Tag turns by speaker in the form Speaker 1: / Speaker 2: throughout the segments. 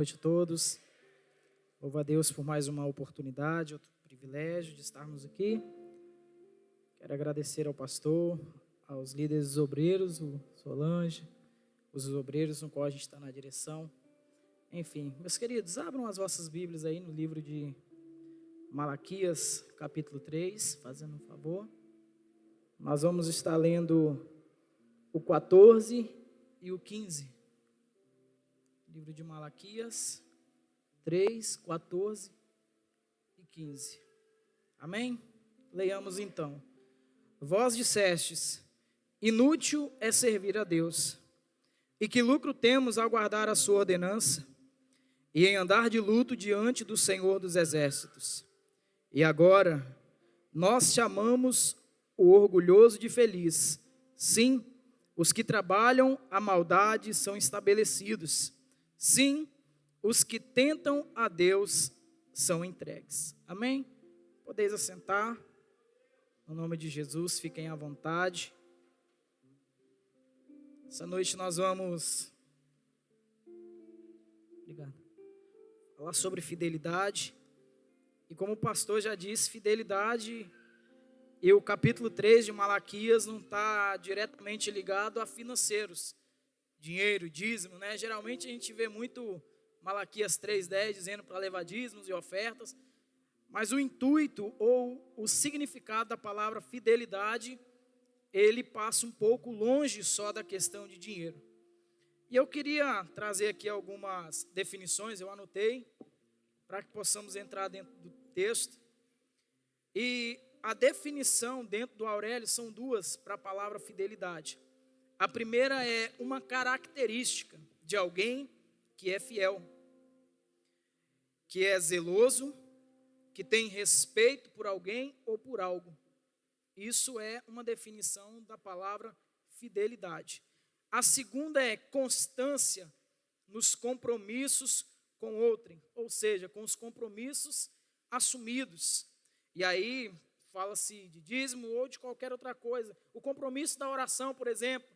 Speaker 1: Boa noite a todos. Louvo a Deus por mais uma oportunidade, outro privilégio de estarmos aqui. Quero agradecer ao pastor, aos líderes obreiros, o Solange, os obreiros no qual a gente está na direção. Enfim, meus queridos, abram as vossas Bíblias aí no livro de Malaquias, capítulo 3, fazendo um favor. Nós vamos estar lendo o 14 e o 15. Livro de Malaquias 3, 14 e 15. Amém? Leiamos então. Vós dissestes: inútil é servir a Deus, e que lucro temos ao guardar a sua ordenança, e em andar de luto diante do Senhor dos Exércitos. E agora, nós chamamos o orgulhoso de feliz. Sim, os que trabalham a maldade são estabelecidos. Sim, os que tentam a Deus são entregues. Amém? Podeis assentar. No nome de Jesus, fiquem à vontade. Essa noite nós vamos falar sobre fidelidade. E como o pastor já disse, fidelidade e o capítulo 3 de Malaquias não está diretamente ligado a financeiros. Dinheiro, dízimo, né? Geralmente a gente vê muito Malaquias 3:10 dizendo para levar dízimos e ofertas, mas o intuito ou o significado da palavra fidelidade, ele passa um pouco longe só da questão de dinheiro. E eu queria trazer aqui algumas definições, eu anotei, para que possamos entrar dentro do texto. E a definição dentro do Aurélio são duas para a palavra fidelidade. A primeira é uma característica de alguém que é fiel, que é zeloso, que tem respeito por alguém ou por algo. Isso é uma definição da palavra fidelidade. A segunda é constância nos compromissos com outrem, ou seja, com os compromissos assumidos. E aí fala-se de dízimo ou de qualquer outra coisa. O compromisso da oração, por exemplo.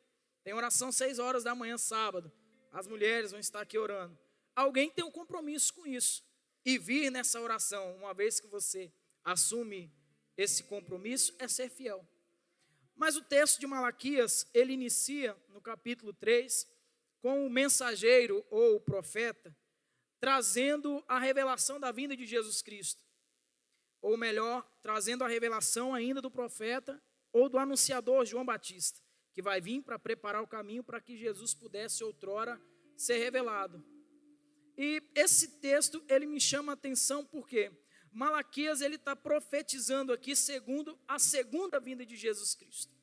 Speaker 1: Tem oração 6 horas da manhã, sábado. As mulheres vão estar aqui orando. Alguém tem um compromisso com isso. E vir nessa oração, uma vez que você assume esse compromisso, é ser fiel. Mas o texto de Malaquias, ele inicia no capítulo 3, com o mensageiro ou o profeta, trazendo a revelação da vinda de Jesus Cristo. Ou melhor, trazendo a revelação ainda do profeta ou do anunciador João Batista, que vai vir para preparar o caminho para que Jesus pudesse outrora ser revelado. E esse texto, ele me chama a atenção porque Malaquias, ele está profetizando aqui segundo a segunda vinda de Jesus Cristo,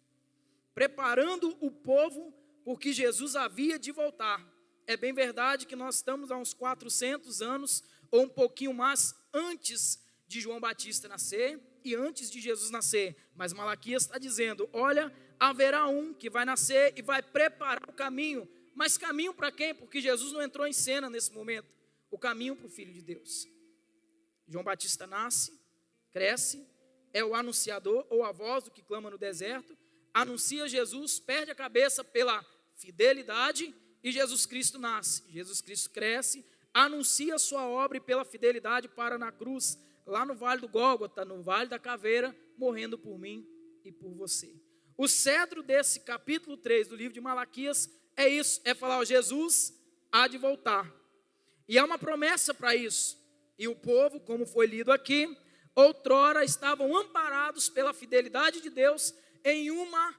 Speaker 1: preparando o povo porque Jesus havia de voltar. É bem verdade que nós estamos há uns 400 anos, ou um pouquinho mais, antes de João Batista nascer e antes de Jesus nascer. Mas Malaquias está dizendo, olha, haverá um que vai nascer e vai preparar o caminho. Mas caminho para quem? Porque Jesus não entrou em cena nesse momento. O caminho para o Filho de Deus. João Batista nasce, cresce, é o anunciador ou a voz do que clama no deserto, anuncia Jesus, perde a cabeça pela fidelidade e Jesus Cristo nasce. Jesus Cristo cresce, anuncia a sua obra e pela fidelidade para na cruz, lá no Vale do Gólgota, no Vale da Caveira, morrendo por mim e por você. O cedro desse capítulo 3 do livro de Malaquias é isso, é falar, ó, Jesus há de voltar. E há uma promessa para isso. E o povo, como foi lido aqui, outrora estavam amparados pela fidelidade de Deus em uma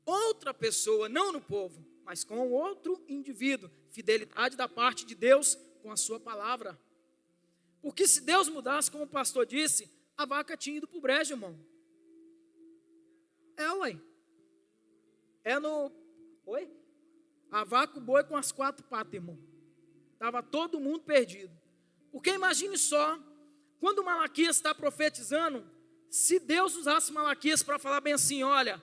Speaker 1: outra pessoa, não no povo, mas com outro indivíduo. Fidelidade da parte de Deus com a sua palavra. Porque se Deus mudasse, como o pastor disse, a vaca tinha ido para o brejo, irmão. A vaca, o boi com as 4 patas, irmão. Estava todo mundo perdido. Porque imagine só, quando Malaquias está profetizando, se Deus usasse Malaquias para falar bem assim, olha,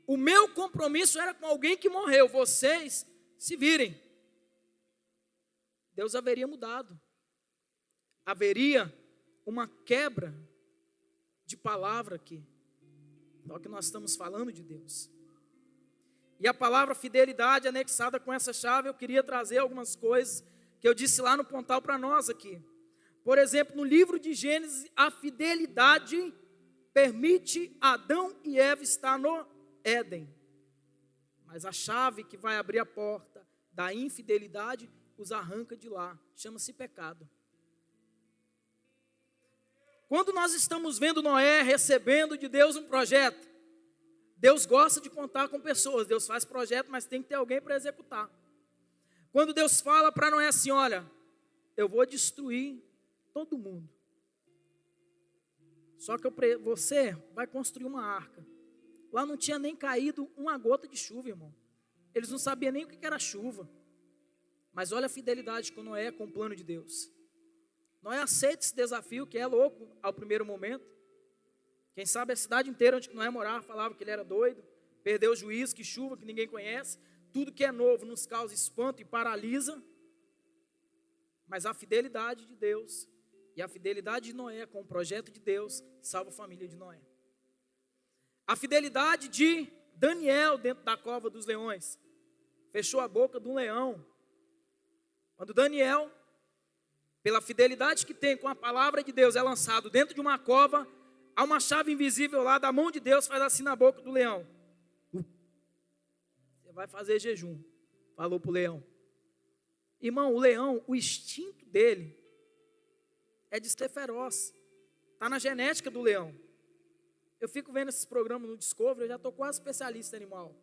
Speaker 1: o meu compromisso era com alguém que morreu, vocês se virem. Deus haveria mudado. Haveria uma quebra de palavra aqui. Só que nós estamos falando de Deus. E a palavra fidelidade anexada com essa chave, eu queria trazer algumas coisas que eu disse lá no Pontal para nós aqui. Por exemplo, no livro de Gênesis, a fidelidade permite Adão e Eva estar no Éden. Mas a chave que vai abrir a porta da infidelidade os arranca de lá. Chama-se pecado. Quando nós estamos vendo Noé recebendo de Deus um projeto, Deus gosta de contar com pessoas. Deus faz projeto, mas tem que ter alguém para executar. Quando Deus fala para Noé assim, olha, eu vou destruir todo mundo. Só que você vai construir uma arca. Lá não tinha nem caído uma gota de chuva, irmão. Eles não sabiam nem o que era chuva. Mas olha a fidelidade com Noé com o plano de Deus. Noé aceita esse desafio, que é louco ao primeiro momento. Quem sabe a cidade inteira onde Noé morava falava que ele era doido. Perdeu o juízo, que chuva, que ninguém conhece. Tudo que é novo nos causa espanto e paralisa. Mas a fidelidade de Deus e a fidelidade de Noé com o projeto de Deus salva a família de Noé. A fidelidade de Daniel dentro da cova dos leões fechou a boca de um leão. Quando Daniel, pela fidelidade que tem com a palavra de Deus, é lançado dentro de uma cova, há uma chave invisível lá da mão de Deus, faz assim na boca do leão. Você vai fazer jejum, falou para o leão. Irmão, o leão, o instinto dele é de ser feroz. Está na genética do leão. Eu fico vendo esses programas no Discovery, eu já estou quase especialista em animal.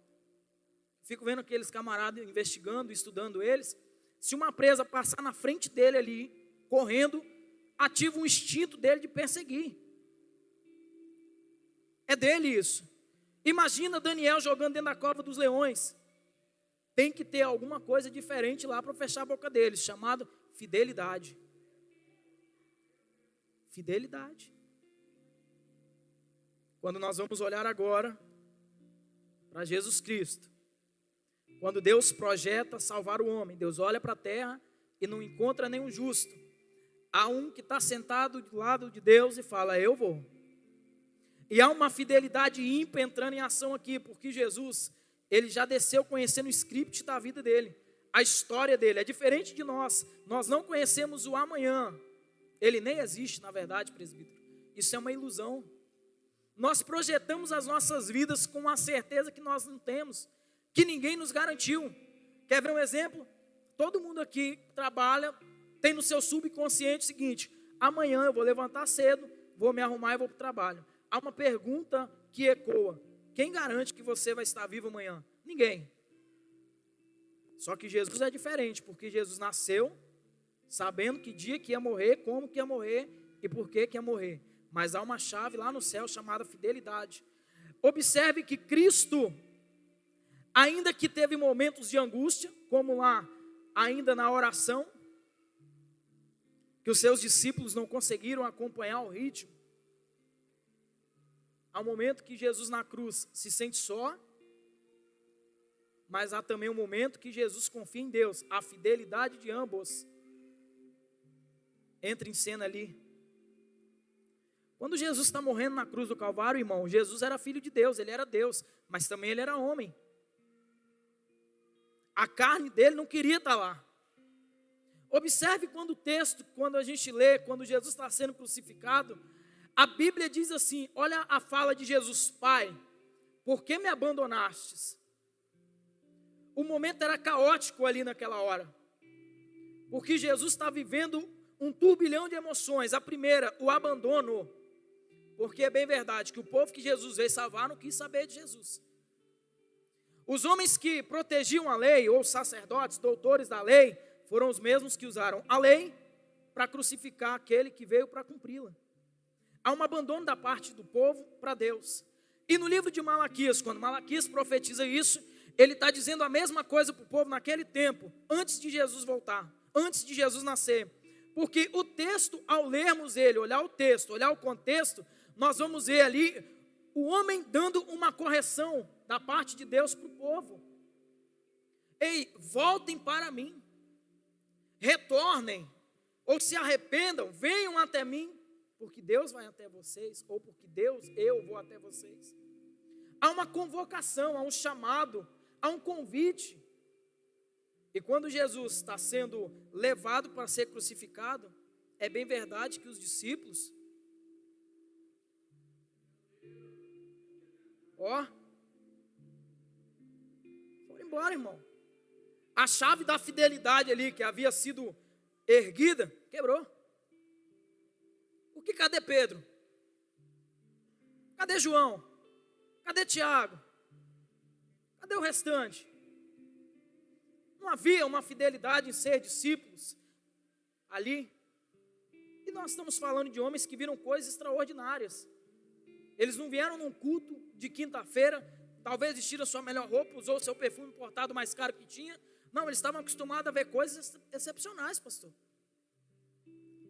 Speaker 1: Fico vendo aqueles camaradas investigando, estudando eles. Se uma presa passar na frente dele ali, correndo, ativa o instinto dele de perseguir. É dele isso. Imagina Daniel jogando dentro da cova dos leões. Tem que ter alguma coisa diferente lá para fechar a boca deles, chamado fidelidade. Fidelidade. Quando nós vamos olhar agora para Jesus Cristo, quando Deus projeta salvar o homem, Deus olha para a terra e não encontra nenhum justo. Há um que está sentado do lado de Deus e fala, eu vou. E há uma fidelidade ímpar entrando em ação aqui, porque Jesus, ele já desceu conhecendo o script da vida dele, a história dele. É diferente de nós. Nós não conhecemos o amanhã. Ele nem existe, na verdade, presbítero. Isso é uma ilusão. Nós projetamos as nossas vidas com uma certeza que nós não temos, que ninguém nos garantiu. Quer ver um exemplo? Todo mundo aqui trabalha, tem no seu subconsciente o seguinte, amanhã eu vou levantar cedo, vou me arrumar e vou para o trabalho. Há uma pergunta que ecoa, quem garante que você vai estar vivo amanhã? Ninguém. Só que Jesus é diferente, porque Jesus nasceu sabendo que dia que ia morrer, como que ia morrer e por que ia morrer. Mas há uma chave lá no céu chamada fidelidade. Observe que Cristo, ainda que teve momentos de angústia, como lá, ainda na oração, que os seus discípulos não conseguiram acompanhar o ritmo. Há um momento que Jesus na cruz se sente só, mas há também um momento que Jesus confia em Deus. A fidelidade de ambos entra em cena ali. Quando Jesus está morrendo na cruz do Calvário, irmão, Jesus era filho de Deus, ele era Deus, mas também ele era homem. A carne dele não queria estar lá. Observe quando o texto, quando a gente lê, quando Jesus está sendo crucificado, a Bíblia diz assim, olha a fala de Jesus, Pai, por que me abandonastes? O momento era caótico ali naquela hora, porque Jesus está vivendo um turbilhão de emoções. A primeira, o abandono, porque é bem verdade que o povo que Jesus veio salvar não quis saber de Jesus. Os homens que protegiam a lei, ou sacerdotes, doutores da lei, foram os mesmos que usaram a lei para crucificar aquele que veio para cumpri-la. Há um abandono da parte do povo para Deus. E no livro de Malaquias, quando Malaquias profetiza isso, ele está dizendo a mesma coisa para o povo naquele tempo, antes de Jesus voltar, antes de Jesus nascer. Porque o texto, ao lermos ele, olhar o texto, olhar o contexto, nós vamos ver ali o homem dando uma correção da parte de Deus para o povo. Ei, voltem para mim, retornem, ou se arrependam, venham até mim, porque Deus vai até vocês, ou porque eu vou até vocês. Há uma convocação, há um chamado, há um convite. E quando Jesus está sendo levado para ser crucificado, é bem verdade que os discípulos, foram embora, irmão. A chave da fidelidade ali que havia sido erguida, quebrou. Porque cadê Pedro? Cadê João? Cadê Tiago? Cadê o restante? Não havia uma fidelidade em ser discípulos ali. E nós estamos falando de homens que viram coisas extraordinárias. Eles não vieram num culto de quinta-feira, talvez vestiram sua melhor roupa, usou seu perfume importado mais caro que tinha. Não, eles estavam acostumados a ver coisas excepcionais, pastor.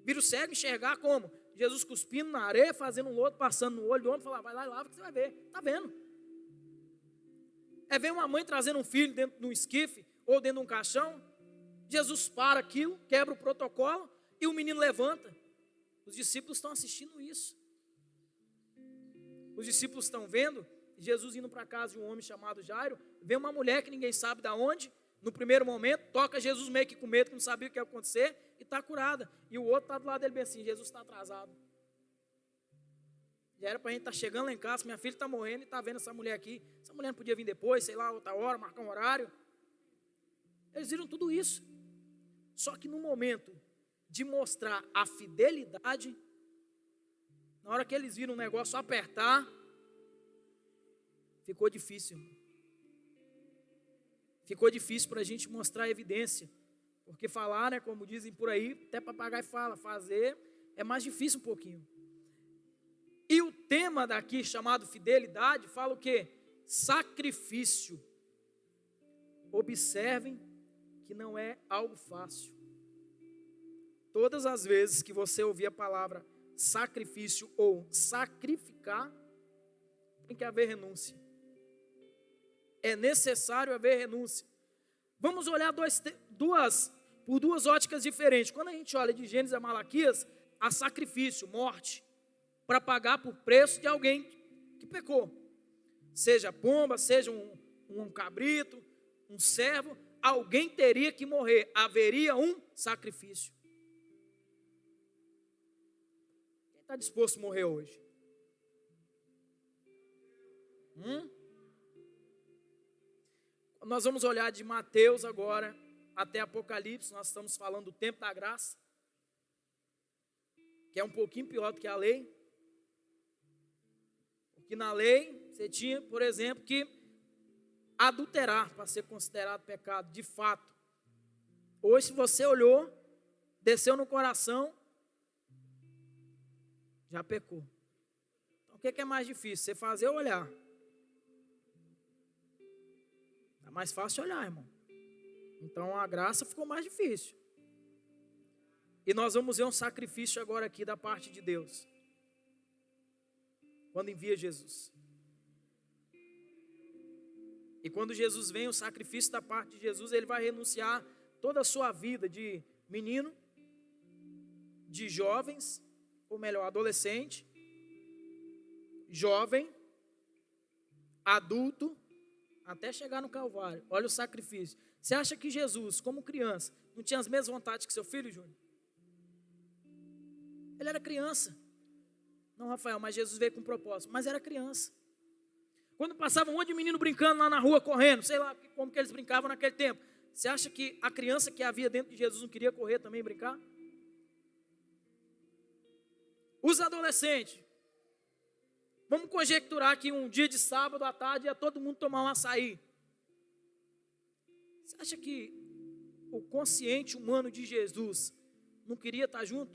Speaker 1: Viram o cego enxergar como? Jesus cuspindo na areia, fazendo um lodo, passando no olho do homem, falar, vai lá e lava que você vai ver. Está vendo? É ver uma mãe trazendo um filho dentro de um esquife ou dentro de um caixão. Jesus para aquilo, quebra o protocolo e o menino levanta. Os discípulos estão assistindo isso. Os discípulos estão vendo Jesus indo para casa de um homem chamado Jairo, vê uma mulher que ninguém sabe de onde, no primeiro momento, toca Jesus meio que com medo, que não sabia o que ia acontecer, e está curada. E o outro está do lado dele bem assim, Jesus está atrasado. Já era para a gente estar chegando lá em casa, minha filha está morrendo e está vendo essa mulher aqui. Essa mulher não podia vir depois, sei lá, outra hora, marcar um horário. Eles viram tudo isso. Só que no momento de mostrar a fidelidade, na hora que eles viram o negócio apertar, ficou difícil. Ficou difícil para a gente mostrar a evidência. Porque falar, né, como dizem por aí, até papagaio fala, fazer é mais difícil um pouquinho. E o tema daqui, chamado fidelidade, fala o quê? Sacrifício. Observem que não é algo fácil. Todas as vezes que você ouvir a palavra sacrifício ou sacrificar, tem que haver renúncia. É necessário haver renúncia. Vamos olhar por duas óticas diferentes. Quando a gente olha de Gênesis a Malaquias, há sacrifício, morte, para pagar por preço de alguém que pecou. Seja pomba, seja um cabrito, um servo, alguém teria que morrer. Haveria um sacrifício. Quem está disposto a morrer hoje? Nós vamos olhar de Mateus agora até Apocalipse. Nós estamos falando do tempo da graça, que é um pouquinho pior do que a lei. Porque na lei você tinha, por exemplo, que adulterar para ser considerado pecado, de fato. Hoje, se você olhou, desceu no coração, já pecou. Então, o que é mais difícil? Você fazer ou olhar? É mais fácil olhar, irmão. Então, a graça ficou mais difícil. E nós vamos ver um sacrifício agora aqui da parte de Deus, quando envia Jesus. E quando Jesus vem, o sacrifício da parte de Jesus, ele vai renunciar toda a sua vida de menino, de jovens, ou melhor, adolescente, jovem, adulto, até chegar no Calvário. Olha o sacrifício. Você acha que Jesus, como criança, não tinha as mesmas vontades que seu filho, Júnior? Ele era criança. Não, Rafael, mas Jesus veio com propósito. Mas era criança. Quando passava um monte de menino brincando lá na rua, correndo, sei lá como que eles brincavam naquele tempo. Você acha que a criança que havia dentro de Jesus não queria correr também, brincar? Os adolescentes. Vamos conjecturar que um dia de sábado à tarde ia todo mundo tomar um açaí. Você acha que o consciente humano de Jesus não queria estar junto?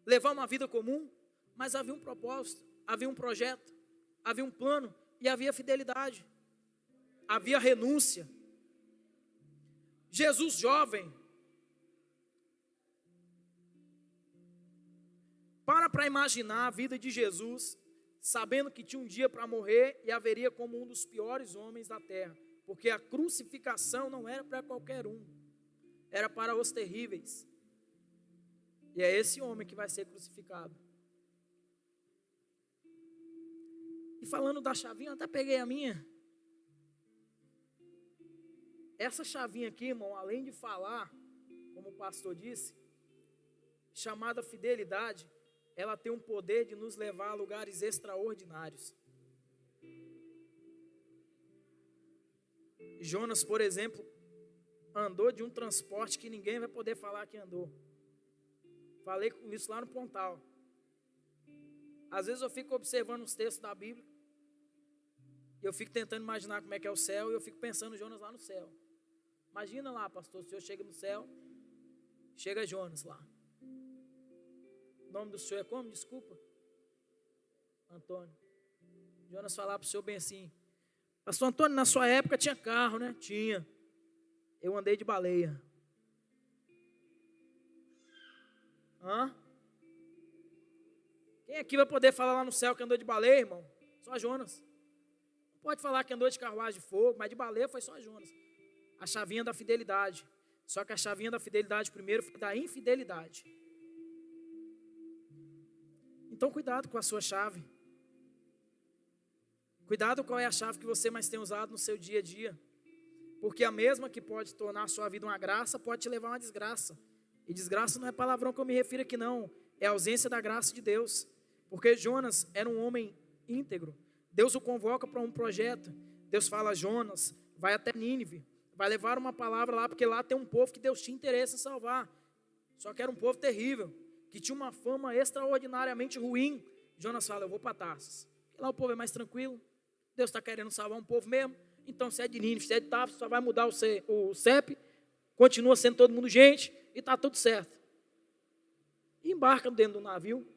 Speaker 1: Levar uma vida comum? Mas havia um propósito, havia um projeto, havia um plano e havia fidelidade. Havia renúncia. Jesus jovem. Para imaginar a vida de Jesus, sabendo que tinha um dia para morrer e haveria como um dos piores homens da terra, porque a crucificação não era para qualquer um, era para os terríveis. E é esse homem que vai ser crucificado. E falando da chavinha, eu até peguei a minha. essa chavinha aqui, irmão, além de falar, como o pastor disse, chamada fidelidade, ela tem um poder de nos levar a lugares extraordinários. Jonas, por exemplo, andou de um transporte que ninguém vai poder falar que andou. Falei com isso lá no Pontal. Às vezes eu fico observando os textos da Bíblia, e eu fico tentando imaginar como é que é o céu, e eu fico pensando Jonas lá no céu. Imagina lá, pastor, o senhor chega no céu, chega Jonas lá. O nome do senhor é como? Desculpa. Antônio. Jonas falar para o senhor bem assim: pastor Antônio, na sua época tinha carro, né? Tinha. Eu andei de baleia. Hã? Quem aqui vai poder falar lá no céu que andou de baleia, irmão? Só Jonas. Não pode falar que andou de carruagem de fogo, mas de baleia foi só Jonas. A chavinha da fidelidade. Só que a chavinha da fidelidade primeiro foi da infidelidade. Então cuidado com a sua chave. Cuidado qual é a chave que você mais tem usado no seu dia a dia. Porque a mesma que pode tornar a sua vida uma graça, pode te levar a uma desgraça. E desgraça não é palavrão que eu me refiro aqui não. É a ausência da graça de Deus. Porque Jonas era um homem íntegro. Deus o convoca para um projeto. Deus fala: Jonas, vai até Nínive. Vai levar uma palavra lá, porque lá tem um povo que Deus tinha interesse em salvar. Só que era um povo terrível, que tinha uma fama extraordinariamente ruim. Jonas fala: eu vou para Tarsis. Lá o povo é mais tranquilo. Deus está querendo salvar um povo mesmo. Então se é de Nínive, se é de Tarsis, só vai mudar o CEP. Continua sendo todo mundo gente e está tudo certo. E embarca dentro do navio.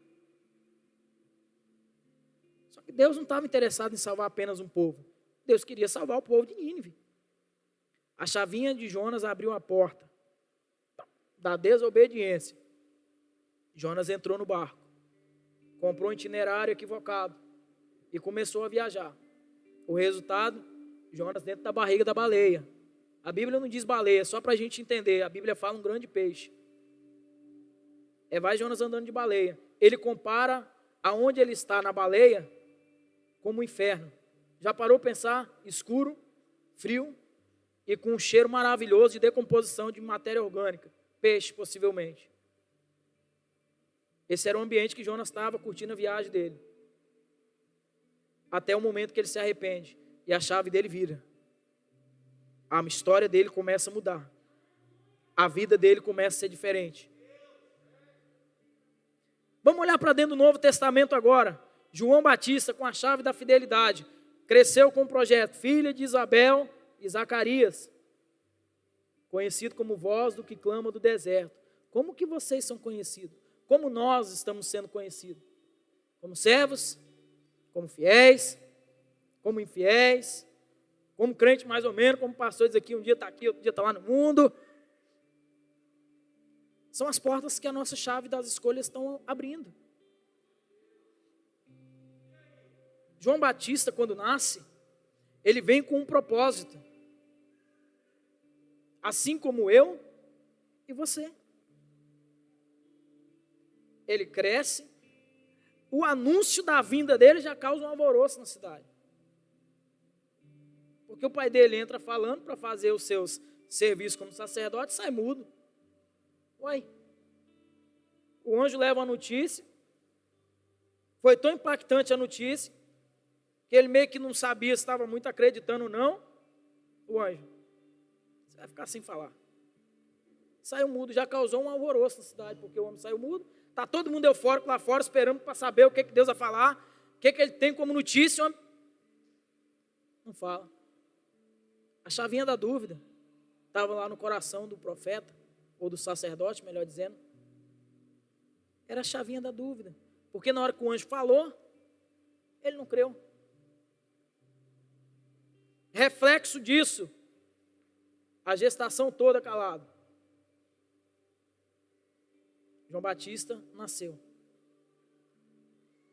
Speaker 1: Só que Deus não estava interessado em salvar apenas um povo. Deus queria salvar o povo de Nínive. A chavinha de Jonas abriu a porta da desobediência. Jonas entrou no barco, comprou um itinerário equivocado e começou a viajar. O resultado, Jonas dentro da barriga da baleia. A Bíblia não diz baleia, só para a gente entender. A Bíblia fala um grande peixe. Vai Jonas andando de baleia. Ele compara aonde ele está na baleia como um inferno. Já parou para pensar? Escuro, frio e com um cheiro maravilhoso de decomposição de matéria orgânica. Peixe, possivelmente. Esse era o ambiente que Jonas estava curtindo a viagem dele. Até o momento que ele se arrepende e a chave dele vira. A história dele começa a mudar. A vida dele começa a ser diferente. Vamos olhar para dentro do Novo Testamento agora. João Batista, com a chave da fidelidade, cresceu com o projeto, filha de Isabel e Zacarias, conhecido como voz do que clama do deserto. Como que vocês são conhecidos? Como nós estamos sendo conhecidos? Como servos? Como fiéis? Como infiéis? Como crente mais ou menos? Como pastor diz aqui, um dia está aqui, outro dia está lá no mundo. São as portas que a nossa chave das escolhas estão abrindo. João Batista, quando nasce, ele vem com um propósito. Assim como eu e você. Ele cresce, o anúncio da vinda dele já causa um alvoroço na cidade. Porque o pai dele entra falando para fazer os seus serviços como sacerdote e sai mudo. Uai. O anjo leva a notícia. Foi tão impactante a notícia que ele meio que não sabia se estava muito acreditando ou não. O anjo: você vai ficar sem falar. Saiu mudo, já causou um alvoroço na cidade, porque o homem saiu mudo. Está todo mundo eufórico lá fora, esperando para saber o que Deus vai falar, o que ele tem como notícia. O homem não fala. A chavinha da dúvida estava lá no coração do profeta, ou do sacerdote, melhor dizendo. Era a chavinha da dúvida. Porque na hora que o anjo falou, ele não creu. Reflexo disso, a gestação toda calado. João Batista nasceu.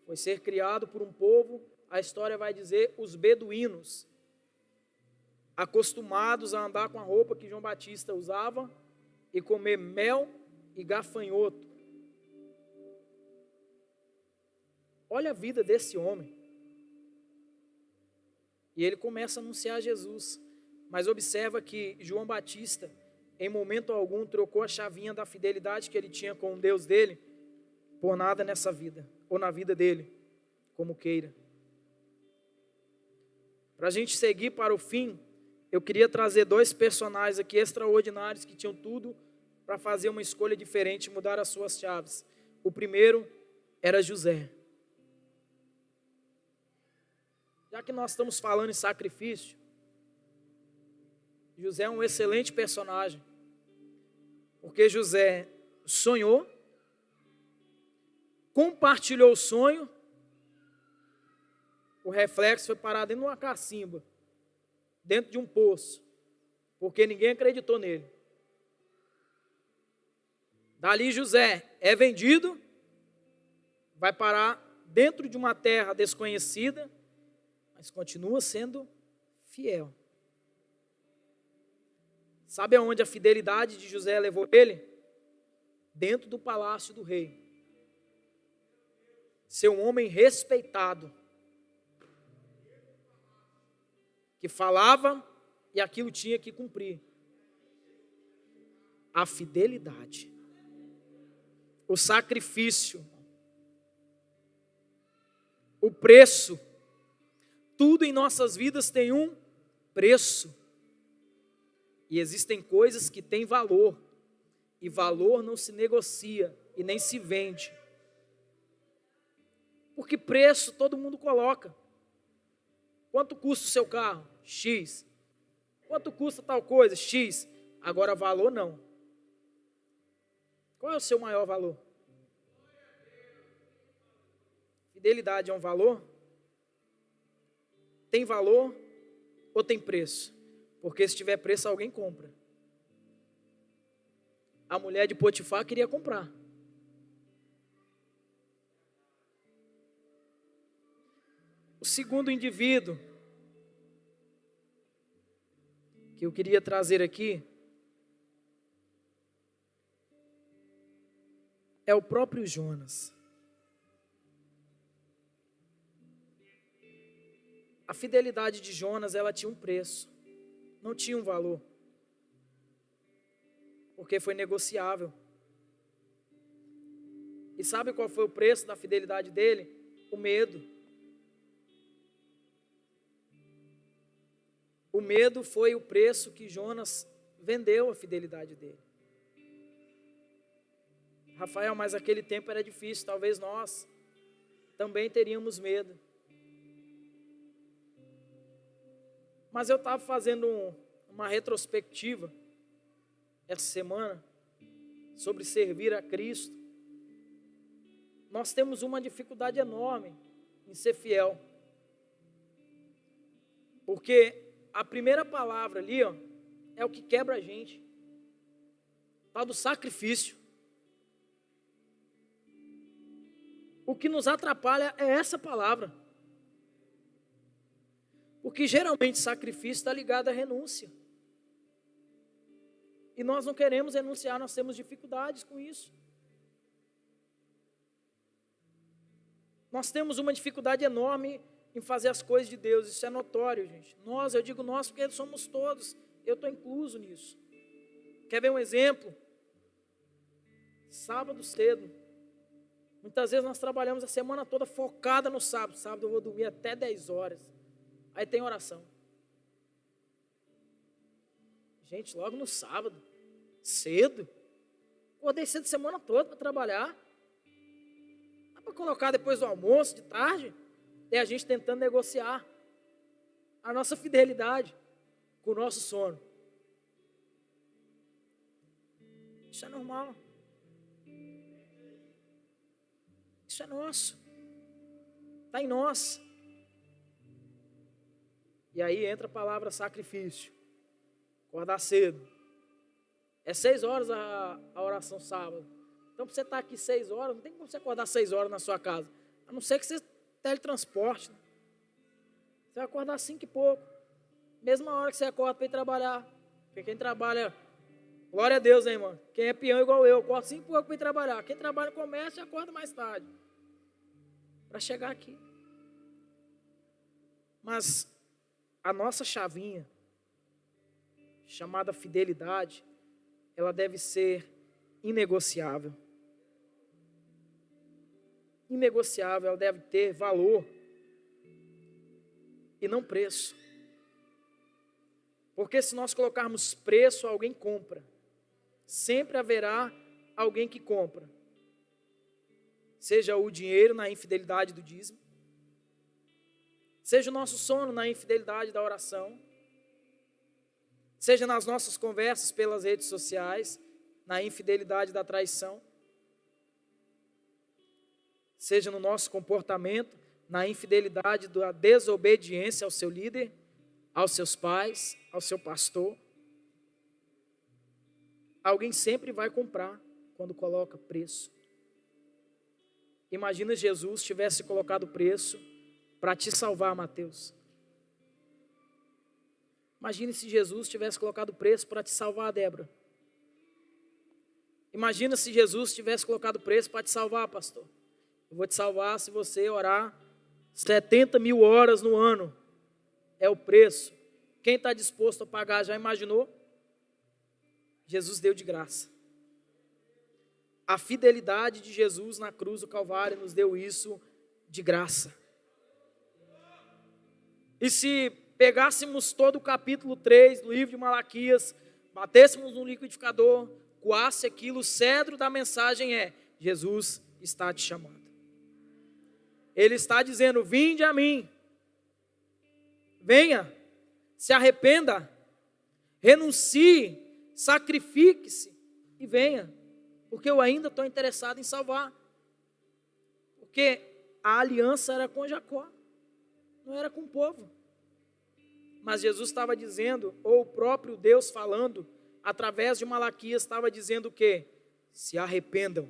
Speaker 1: Foi ser criado por um povo, a história vai dizer, os beduínos, acostumados a andar com a roupa que João Batista usava e comer mel e gafanhoto. Olha a vida desse homem. E ele começa a anunciar Jesus. Mas observa que João Batista, em momento algum, trocou a chavinha da fidelidade que ele tinha com o Deus dele por nada nessa vida, ou na vida dele, como queira. Para a gente seguir para o fim, eu queria trazer 2 personagens aqui extraordinários que tinham tudo para fazer uma escolha diferente, mudar as suas chaves. O primeiro era José. Já que nós estamos falando em sacrifício, José é um excelente personagem, porque José sonhou, compartilhou o sonho, o reflexo foi parar dentro de uma cacimba, dentro de um poço, porque ninguém acreditou nele. Dali José é vendido, vai parar dentro de uma terra desconhecida, mas continua sendo fiel. Sabe aonde a fidelidade de José levou ele? Dentro do palácio do rei. Ser um homem respeitado, que falava e aquilo tinha que cumprir. A fidelidade, o sacrifício, o preço. Tudo em nossas vidas tem um preço. E existem coisas que têm valor, e valor não se negocia e nem se vende. Porque preço todo mundo coloca. Quanto custa o seu carro? X. Quanto custa tal coisa? X. Agora valor não. Qual é o seu maior valor? Fidelidade é um valor? Tem valor ou tem preço? Porque se tiver preço, alguém compra. A mulher de Potifar queria comprar. O segundo indivíduo que eu queria trazer aqui é o próprio Jonas. A fidelidade de Jonas, ela tinha um preço. Não tinha um valor, porque foi negociável. E sabe qual foi o preço da fidelidade dele? O medo. O medo foi o preço que Jonas vendeu a fidelidade dele. Rafael, mas aquele tempo era difícil, talvez nós também teríamos medo. Mas eu estava fazendo uma retrospectiva essa semana sobre servir a Cristo. Nós temos uma dificuldade enorme em ser fiel. Porque a primeira palavra ali, é o que quebra a gente. Fala do sacrifício. O que nos atrapalha é essa palavra. Porque geralmente sacrifício está ligado à renúncia. E nós não queremos renunciar, nós temos dificuldades com isso. Nós temos uma dificuldade enorme em fazer as coisas de Deus, isso é notório, gente. Nós, eu digo nós porque somos todos, eu estou incluso nisso. Quer ver um exemplo? Sábado cedo. Muitas vezes nós trabalhamos a semana toda focada no sábado. Sábado eu vou dormir até 10 horas. Aí tem oração. Gente, logo no sábado, cedo. Acordei cedo a semana toda para trabalhar. Dá para colocar depois do almoço, de tarde. E a gente tentando negociar a nossa fidelidade com o nosso sono. Isso é normal. Isso é nosso. Está em nós. E aí entra a palavra sacrifício. Acordar cedo. É 6 horas a oração sábado. Então, para você estar aqui 6 horas, não tem como você acordar 6 horas na sua casa. A não ser que você teletransporte. Né? Você vai acordar 5 e pouco. Mesma hora que você acorda para ir trabalhar. Porque quem trabalha, glória a Deus, hein, irmão? Quem é peão igual eu, acorda 5 e pouco para ir trabalhar. Quem trabalha no comércio, acorda mais tarde. Para chegar aqui. Mas a nossa chavinha chamada fidelidade, ela deve ser inegociável. Inegociável, ela deve ter valor e não preço. Porque se nós colocarmos preço, alguém compra. Sempre haverá alguém que compra. Seja o dinheiro na infidelidade do dízimo, seja o nosso sono na infidelidade da oração, seja nas nossas conversas pelas redes sociais, na infidelidade da traição, seja no nosso comportamento, na infidelidade da desobediência ao seu líder, aos seus pais, ao seu pastor. Alguém sempre vai comprar quando coloca preço. Imagina Jesus tivesse colocado preço para te salvar, Mateus. Imagine se Jesus tivesse colocado preço para te salvar, Débora. Imagina se Jesus tivesse colocado preço para te salvar, pastor. Eu vou te salvar se você orar 70.000 horas no ano. É o preço. Quem está disposto a pagar, já imaginou? Jesus deu de graça. A fidelidade de Jesus na cruz do Calvário nos deu isso de graça. E se pegássemos todo o capítulo 3 do livro de Malaquias, batêssemos no liquidificador, coasse aquilo, o cedro da mensagem é: Jesus está te chamando. Ele está dizendo: vinde a mim, venha, se arrependa, renuncie, sacrifique-se e venha, porque eu ainda estou interessado em salvar. Porque a aliança era com Jacó, não era com o povo. Mas Jesus estava dizendo, ou o próprio Deus falando, através de Malaquias, estava dizendo o quê? Se arrependam,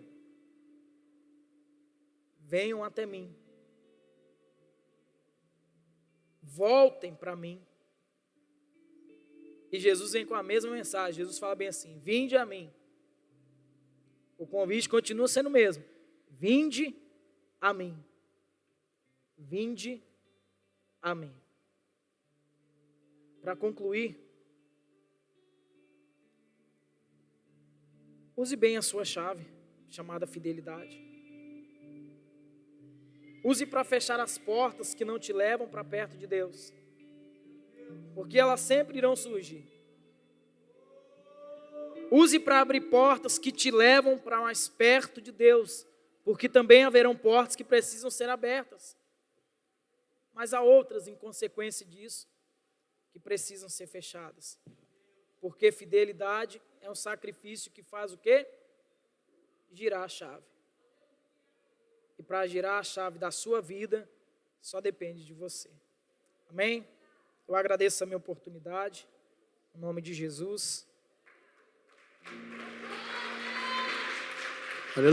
Speaker 1: venham até mim, voltem para mim. E Jesus vem com a mesma mensagem. Jesus fala bem assim: vinde a mim. O convite continua sendo o mesmo: vinde a mim. Vinde a mim. Para concluir, use bem a sua chave, chamada fidelidade. Use para fechar as portas que não te levam para perto de Deus, porque elas sempre irão surgir. Use para abrir portas que te levam para mais perto de Deus, porque também haverão portas que precisam ser abertas. Mas há outras, em consequência disso, que precisam ser fechadas. Porque fidelidade é um sacrifício que faz o quê? Girar a chave. E para girar a chave da sua vida, só depende de você. Amém? Eu agradeço a minha oportunidade. Em nome de Jesus.